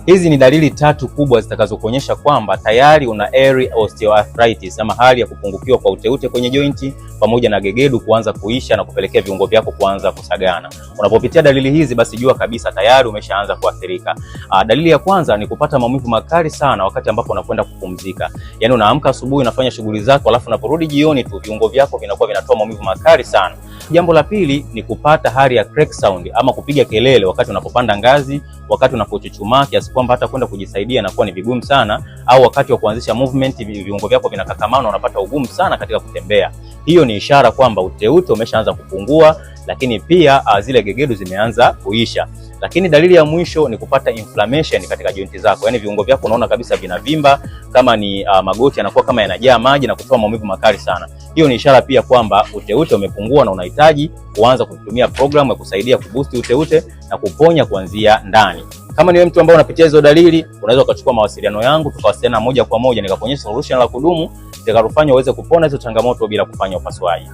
Hizi ni dalili tatu kubwa zitakazokuonyesha kwamba tayari una early osteoarthritis, ama hali ya kupungukiwa kwa uteute kwenye jointi pamoja na gegedu kuanza kuisha na kupelekea viungo vyako kuanza kusagana. Unapopitia dalili hizi, basi jua kabisa tayari umeshaanza kuathirika. Dalili ya kwanza ni kupata maumivu makali sana wakati ambapo unakwenda kupumzika. Yaani unaamka asubuhi unafanya shughuli zako, alafu unaporudi jioni tu viungo vyako vinakuwa vinatoa maumivu makali sana. Jambo la pili ni kupata hali ya crack sound ama kupiga kelele wakati unapopanda ngazi, wakati unapochuchumaa kiasi kwamba hata kwenda kujisaidia inakuwa ni vigumu sana, au wakati wa kuanzisha movement viungo vyako vinakakamana, unapata ugumu sana katika kutembea. Hiyo ni ishara kwamba uteute umeshaanza kupungua, lakini pia zile gegedu zimeanza kuisha. Lakini dalili ya mwisho ni kupata inflammation katika jointi zako. Yaani viungo vyako unaona kabisa vinavimba, kama ni magoti yanakuwa kama yanajaa maji na kutoa maumivu makali sana. Hiyo ni ishara pia kwamba uteute umepungua na unahitaji kuanza kutumia programu ya kusaidia kuboost uteute na kuponya kuanzia ndani. Kama ni wewe mtu ambaye unapitia hizo dalili, unaweza ukachukua mawasiliano yangu, tukawasiliana moja kwa moja nikakuonyesha solution la kudumu litakufanya uweze kupona hizo changamoto bila kufanya upasuaji.